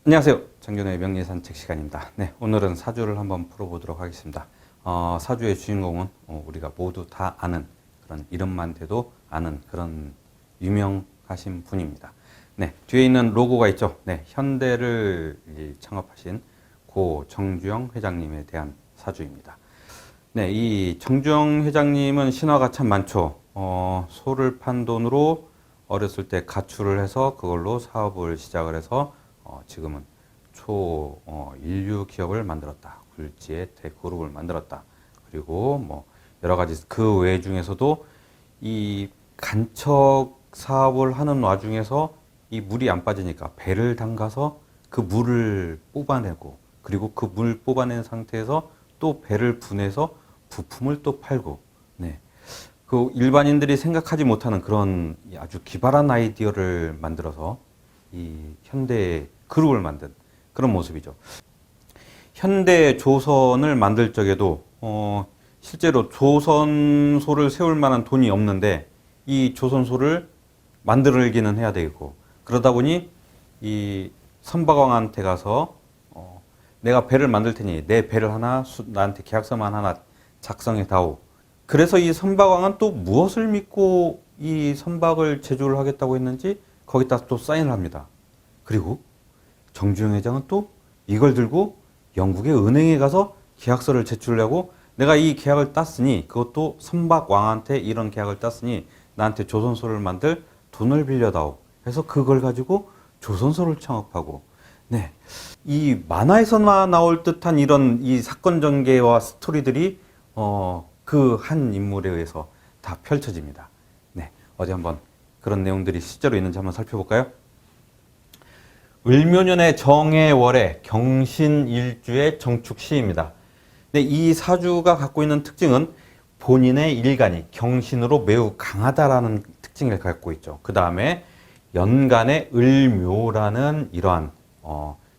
안녕하세요. 정균의 명리산책 시간입니다. 네, 오늘은 사주를 한번 풀어보도록 하겠습니다. 사주의 주인공은 우리가 모두 다 아는 그런 이름만 대도 아는 그런 유명하신 분입니다. 네, 뒤에 있는 로고가 있죠. 네, 현대를 창업하신 고 정주영 회장님에 대한 사주입니다. 네, 이 정주영 회장님은 신화가 참 많죠. 소를 판 돈으로 어렸을 때 가출을 해서 그걸로 사업을 시작을 해서 지금은 인류 기업을 만들었다. 굴지의 대그룹을 만들었다. 그리고 뭐 여러 가지 그 외 중에서도 이 간척 사업을 하는 와중에서 이 물이 안 빠지니까 배를 담가서 그 물을 뽑아내고 그리고 그 물 뽑아낸 상태에서 또 배를 분해서 부품을 또 팔고 네. 그 일반인들이 생각하지 못하는 그런 아주 기발한 아이디어를 만들어서 이 현대 그룹을 만든 그런 모습이죠. 현대 조선을 만들 적에도 실제로 조선소를 세울 만한 돈이 없는데 이 조선소를 만들기는 해야 되고 그러다 보니 이 선박왕한테 가서 내가 배를 만들 테니 내 배를 하나 나한테 계약서만 하나 작성해 다오. 그래서 이 선박왕은 또 무엇을 믿고 이 선박을 제조를 하겠다고 했는지 거기다 또 사인을 합니다. 그리고 정주영 회장은 또 이걸 들고 영국의 은행에 가서 계약서를 제출하고 내가 이 계약을 땄으니 그것도 선박왕한테 이런 계약을 땄으니 나한테 조선소를 만들 돈을 빌려다오. 해서 그걸 가지고 조선소를 창업하고 네. 이 만화에서만 나올 듯한 이런 이 사건 전개와 스토리들이 그 한 인물에 의해서 다 펼쳐집니다. 네. 어디 한번 그런 내용들이 실제로 있는지 한번 살펴볼까요? 을묘년의 정해월의 경신일주의 정축시입니다. 네, 이 사주가 갖고 있는 특징은 본인의 일간이 경신으로 매우 강하다라는 특징을 갖고 있죠. 그 다음에 연간에 을묘라는 이러한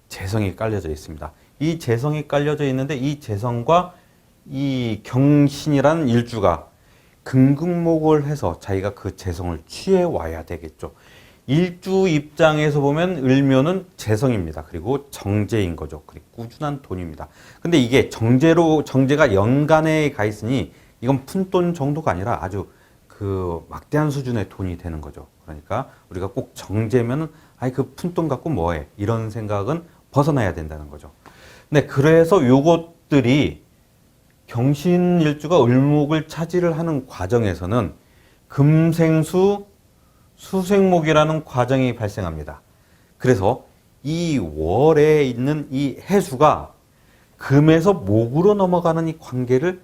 재성이 깔려져 있습니다. 이 재성이 깔려져 있는데 이 재성과 이 경신이라는 일주가 금극목을 해서 자기가 그 재성을 취해 와야 되겠죠. 일주 입장에서 보면 을묘는 재성입니다. 그리고 정제인 거죠. 그리고 꾸준한 돈입니다. 근데 이게 정제가 연간에 가 있으니 이건 푼돈 정도가 아니라 아주 그 막대한 수준의 돈이 되는 거죠. 그러니까 우리가 꼭 정제면은 아이 그 푼돈 갖고 뭐해 이런 생각은 벗어나야 된다는 거죠. 네, 그래서 요것들이 경신일주가 을목을 차지를 하는 과정에서는 금생수 수생목이라는 과정이 발생합니다. 그래서 이 월에 있는 이 해수가 금에서 목으로 넘어가는 이 관계를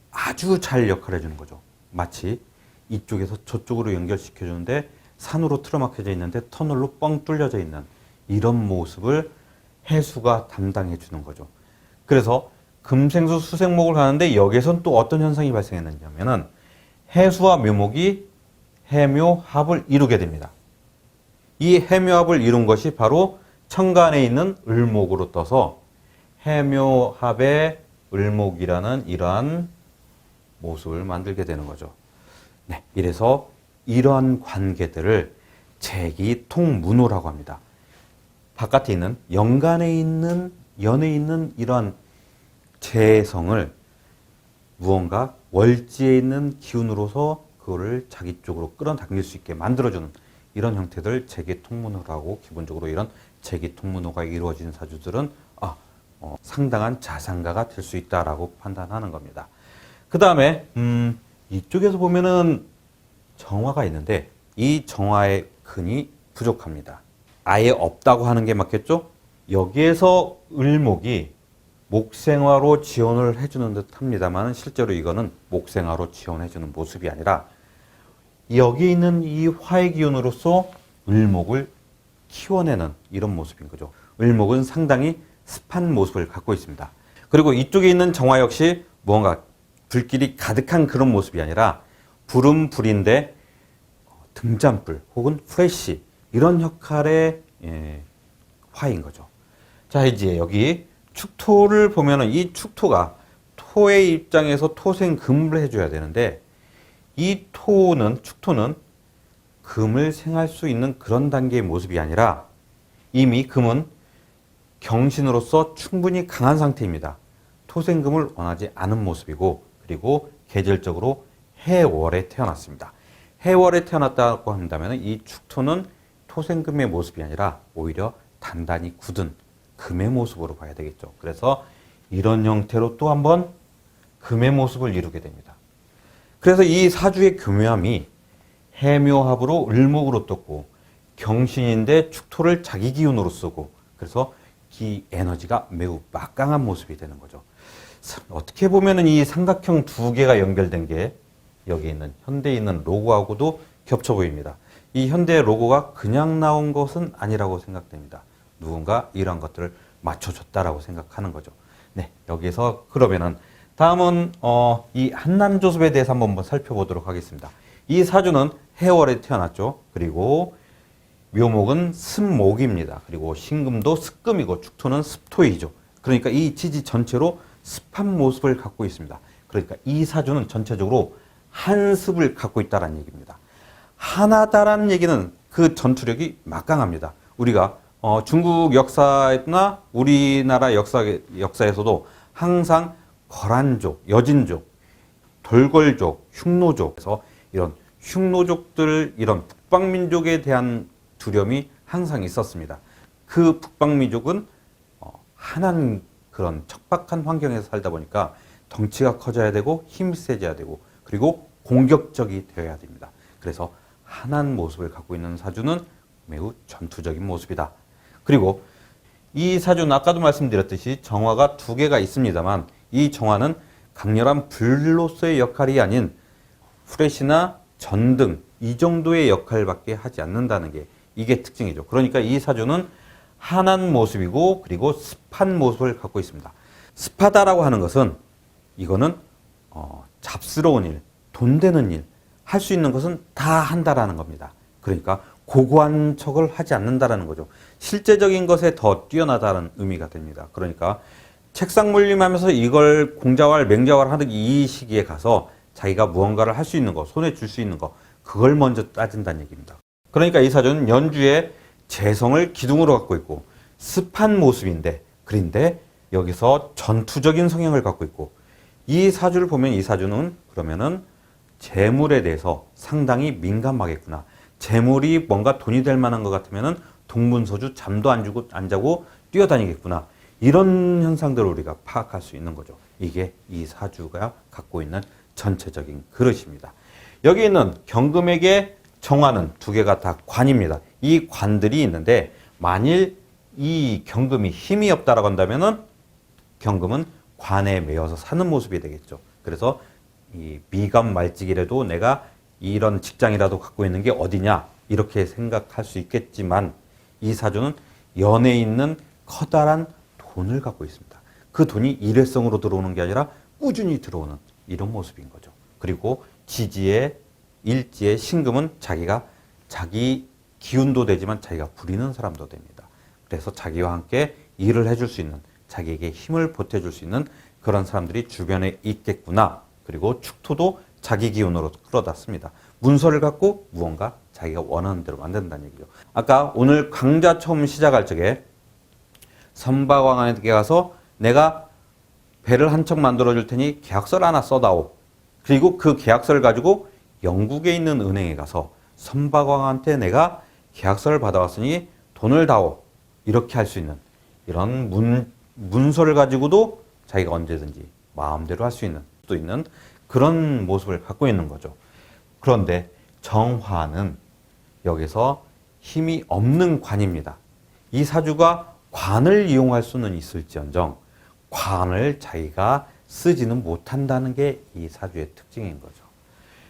아주 잘 역할해 주는 거죠. 마치 이쪽에서 저쪽으로 연결시켜 주는데 산으로 틀어막혀져 있는데 터널로 뻥 뚫려져 있는 이런 모습을 해수가 담당해 주는 거죠. 그래서 금생수 수생목을 하는데 여기에선 또 어떤 현상이 발생했느냐면은 해수와 묘목이 해묘합을 이루게 됩니다. 이 해묘합을 이룬 것이 바로 천간에 있는 을목으로 떠서 해묘합의 을목이라는 이러한 모습을 만들게 되는 거죠. 네, 이래서 이러한 관계들을 재기통문호라고 합니다. 바깥에 있는 연간에 있는 연에 있는 이러한 재성을 무언가 월지에 있는 기운으로서 그거를 자기 쪽으로 끌어당길 수 있게 만들어주는 이런 형태들 재기통문호라고 기본적으로 이런 재기통문호가 이루어진 사주들은 상당한 자산가가 될 수 있다라고 판단하는 겁니다. 그 다음에 이쪽에서 보면은 정화가 있는데 이 정화의 근이 부족합니다. 아예 없다고 하는 게 맞겠죠? 여기에서 을목이 목생화로 지원을 해주는 듯 합니다만 실제로 이거는 목생화로 지원해주는 모습이 아니라 여기 있는 이 화의 기운으로서 을목을 키워내는 이런 모습인 거죠. 을목은 상당히 습한 모습을 갖고 있습니다. 그리고 이쪽에 있는 정화 역시 무언가 불길이 가득한 그런 모습이 아니라 불은 불인데 등잔불 혹은 프레쉬 이런 역할의 화인 거죠. 자, 이제 여기 축토를 보면은 이 축토가 토의 입장에서 토생금을 해줘야 되는데 이 축토는 금을 생할 수 있는 그런 단계의 모습이 아니라 이미 금은 경신으로서 충분히 강한 상태입니다. 토생금을 원하지 않은 모습이고, 그리고 계절적으로 해월에 태어났습니다. 해월에 태어났다고 한다면 이 축토는 토생금의 모습이 아니라 오히려 단단히 굳은 금의 모습으로 봐야 되겠죠. 그래서 이런 형태로 또 한번 금의 모습을 이루게 됩니다. 그래서 이 사주의 교묘함이 해묘합으로 을목으로 떴고, 경신인데 축토를 자기 기운으로 쓰고, 그래서 이 에너지가 매우 막강한 모습이 되는 거죠. 어떻게 보면은 이 삼각형 두 개가 연결된 게 여기 있는 현대에 있는 로고하고도 겹쳐 보입니다. 이 현대의 로고가 그냥 나온 것은 아니라고 생각됩니다. 누군가 이런 것들을 맞춰줬다라고 생각하는 거죠. 네, 여기서 그러면은 다음은 이 한남조습에 대해서 한번 살펴보도록 하겠습니다. 이 사주는 해월에 태어났죠. 그리고 묘목은 습목입니다. 그리고 신금도 습금이고 축토는 습토이죠. 그러니까 이 지지 전체로 습한 모습을 갖고 있습니다. 그러니까 이 사주는 전체적으로 한습을 갖고 있다는 얘기입니다. 하나다라는 얘기는 그 전투력이 막강합니다. 우리가 중국 역사나 우리나라 역사에서도 항상 거란족, 여진족, 돌궐족, 흉노족, 그래서 이런 흉노족들, 이런 북방민족에 대한 두려움이 항상 있었습니다. 그 북방민족은 한한 그런 척박한 환경에서 살다 보니까 덩치가 커져야 되고 힘이 세져야 되고 그리고 공격적이 되어야 됩니다. 그래서 한한 모습을 갖고 있는 사주는 매우 전투적인 모습이다. 그리고 이 사주는 아까도 말씀드렸듯이 정화가 두 개가 있습니다만 이 정화는 강렬한 불로서의 역할이 아닌 후레쉬나 전등 이 정도의 역할밖에 하지 않는다는 게 이게 특징이죠. 그러니까 이 사주는 한한 모습이고 그리고 습한 모습을 갖고 있습니다. 습하다라고 하는 것은 이거는 잡스러운 일, 돈 되는 일, 할 수 있는 것은 다 한다라는 겁니다. 그러니까 고고한 척을 하지 않는다라는 거죠. 실제적인 것에 더 뛰어나다는 의미가 됩니다. 그러니까 책상 물림하면서 이걸 공자왈, 맹자왈 하는 이 시기에 가서 자기가 무언가를 할 수 있는 거, 손에 줄 수 있는 거, 그걸 먼저 따진다는 얘기입니다. 그러니까 이 사주는 연주에 재성을 기둥으로 갖고 있고 습한 모습인데 그런데 여기서 전투적인 성향을 갖고 있고 이 사주를 보면 이 사주는 그러면은 재물에 대해서 상당히 민감하겠구나. 재물이 뭔가 돈이 될 만한 것 같으면은 동분서주 잠도 안 자고 뛰어다니겠구나. 이런 현상들을 우리가 파악할 수 있는 거죠. 이게 이 사주가 갖고 있는 전체적인 그릇입니다. 여기 있는 경금에게 정화는 두 개가 다 관입니다. 이 관들이 있는데 만일 이 경금이 힘이 없다라고 한다면은 경금은 관에 매여서 사는 모습이 되겠죠. 그래서 이 미감 말직이라도 내가 이런 직장이라도 갖고 있는 게 어디냐 이렇게 생각할 수 있겠지만 이 사주는 연에 있는 커다란 돈을 갖고 있습니다. 그 돈이 일회성으로 들어오는 게 아니라 꾸준히 들어오는 이런 모습인 거죠. 그리고 지지에 일지에 신금은 자기가 자기 기운도 되지만 자기가 부리는 사람도 됩니다. 그래서 자기와 함께 일을 해줄 수 있는 자기에게 힘을 보태줄 수 있는 그런 사람들이 주변에 있겠구나. 그리고 축토도 자기 기운으로 끌어다 씁니다. 문서를 갖고 무언가 자기가 원하는 대로 만든다는 얘기죠. 아까 오늘 강좌 처음 시작할 적에 선박왕한테 가서 내가 배를 한 척 만들어 줄 테니 계약서를 하나 써다오. 그리고 그 계약서를 가지고 영국에 있는 은행에 가서 선박왕한테 내가 계약서를 받아왔으니 돈을 다오. 이렇게 할 수 있는 이런 문서를 가지고도 자기가 언제든지 마음대로 할 수 있는 또 있는 그런 모습을 갖고 있는 거죠. 그런데 정화는 여기서 힘이 없는 관입니다. 이 사주가 관을 이용할 수는 있을지언정 관을 자기가 쓰지는 못한다는 게 이 사주의 특징인 거죠.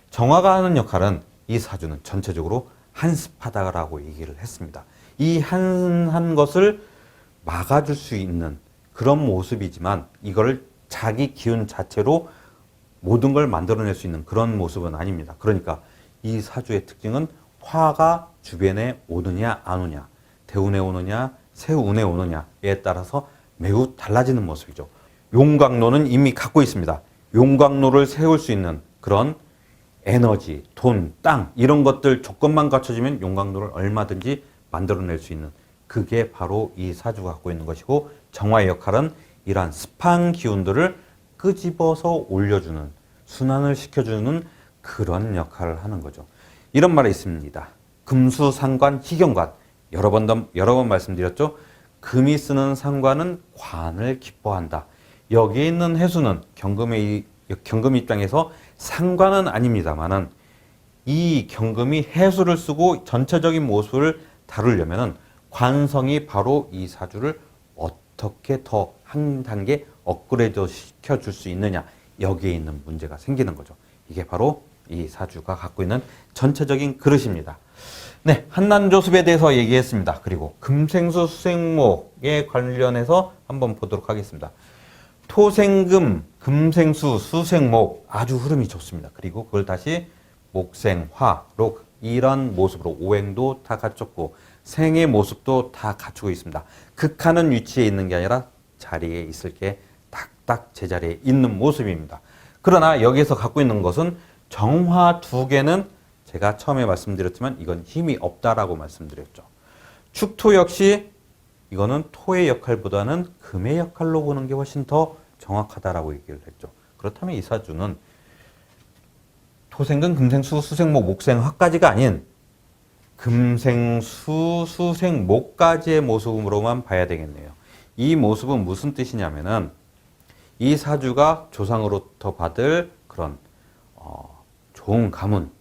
정화가 하는 역할은 이 사주는 전체적으로 한습하다라고 얘기를 했습니다. 이 한한 것을 막아줄 수 있는 그런 모습이지만 이거를 자기 기운 자체로 모든 걸 만들어낼 수 있는 그런 모습은 아닙니다. 그러니까 이 사주의 특징은 화가 주변에 오느냐 안 오냐, 대운에 오느냐 세운에 오느냐에 따라서 매우 달라지는 모습이죠. 용광로는 이미 갖고 있습니다. 용광로를 세울 수 있는 그런 에너지, 돈, 땅 이런 것들 조건만 갖춰지면 용광로를 얼마든지 만들어낼 수 있는 그게 바로 이 사주가 갖고 있는 것이고, 정화의 역할은 이러한 습한 기운들을 끄집어서 올려주는, 순환을 시켜주는 그런 역할을 하는 거죠. 이런 말이 있습니다. 금수상관 희경관. 여러 번 말씀드렸죠. 금이 쓰는 상관은 관을 기뻐한다. 여기에 있는 해수는 경금 입장에서 상관은 아닙니다만은 이 경금이 해수를 쓰고 전체적인 모습을 다루려면은 관성이 바로 이 사주를 어떻게 더 한 단계 업그레이드 시켜줄 수 있느냐, 여기에 있는 문제가 생기는 거죠. 이게 바로 이 사주가 갖고 있는 전체적인 그릇입니다. 네, 한난조습에 대해서 얘기했습니다. 그리고 금생수 수생목에 관련해서 한번 보도록 하겠습니다. 토생금, 금생수, 수생목 아주 흐름이 좋습니다. 그리고 그걸 다시 목생화로 이런 모습으로 오행도 다 갖췄고 생의 모습도 다 갖추고 있습니다. 극하는 위치에 있는 게 아니라 자리에 있을 게 딱딱 제자리에 있는 모습입니다. 그러나 여기에서 갖고 있는 것은 정화 두 개는 제가 처음에 말씀드렸지만 이건 힘이 없다라고 말씀드렸죠. 축토 역시 이거는 토의 역할보다는 금의 역할로 보는 게 훨씬 더 정확하다라고 얘기를 했죠. 그렇다면 이 사주는 토생금, 금생수, 수생목, 목생화까지가 아닌 금생수, 수생목까지의 모습으로만 봐야 되겠네요. 이 모습은 무슨 뜻이냐면은 이 사주가 조상으로부터 받을 그런 좋은 가문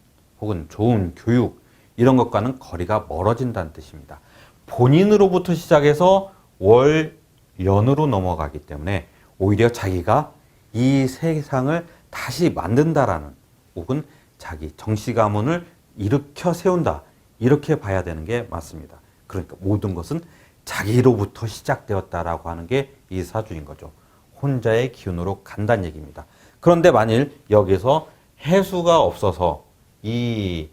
혹은 좋은 교육 이런 것과는 거리가 멀어진다는 뜻입니다. 본인으로부터 시작해서 월, 연으로 넘어가기 때문에 오히려 자기가 이 세상을 다시 만든다라는 혹은 자기 정씨 가문을 일으켜 세운다 이렇게 봐야 되는 게 맞습니다. 그러니까 모든 것은 자기로부터 시작되었다라고 하는 게 이 사주인 거죠. 혼자의 기운으로 간다는 얘기입니다. 그런데 만일 여기서 해수가 없어서 이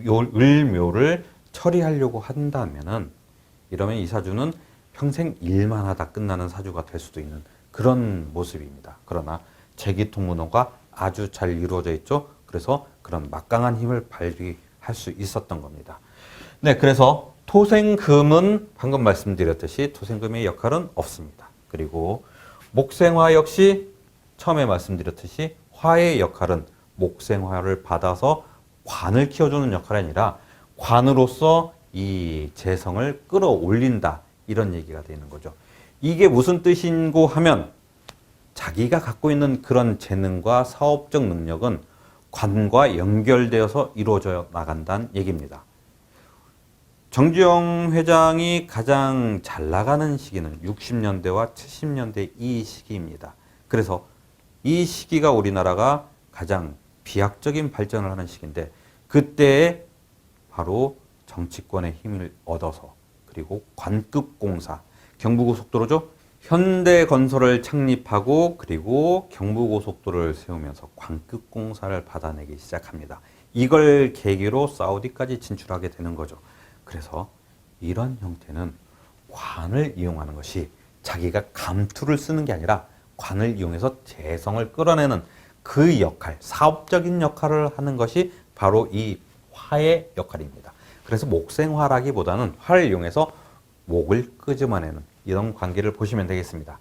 을묘를 처리하려고 한다면은 이러면 이 사주는 평생 일만 하다 끝나는 사주가 될 수도 있는 그런 모습입니다. 그러나 재기통문호가 아주 잘 이루어져 있죠. 그래서 그런 막강한 힘을 발휘할 수 있었던 겁니다. 네, 그래서 토생금은 방금 말씀드렸듯이 토생금의 역할은 없습니다. 그리고 목생화 역시 처음에 말씀드렸듯이 화의 역할은 목생화를 받아서 관을 키워주는 역할이 아니라 관으로서 이 재성을 끌어올린다 이런 얘기가 되는 거죠. 이게 무슨 뜻인고 하면 자기가 갖고 있는 그런 재능과 사업적 능력은 관과 연결되어서 이루어져 나간다는 얘기입니다. 정주영 회장이 가장 잘 나가는 시기는 60년대와 70년대 이 시기입니다. 그래서 이 시기가 우리나라가 가장 비약적인 발전을 하는 시기인데 그때에 바로 정치권의 힘을 얻어서 그리고 관급공사, 경부고속도로죠. 현대건설을 창립하고 그리고 경부고속도로를 세우면서 관급공사를 받아내기 시작합니다. 이걸 계기로 사우디까지 진출하게 되는 거죠. 그래서 이런 형태는 관을 이용하는 것이 자기가 감투를 쓰는 게 아니라 관을 이용해서 재성을 끌어내는 그 역할, 사업적인 역할을 하는 것이 바로 이 화의 역할입니다. 그래서 목생화라기보다는 화를 이용해서 목을 끄집어내는 이런 관계를 보시면 되겠습니다.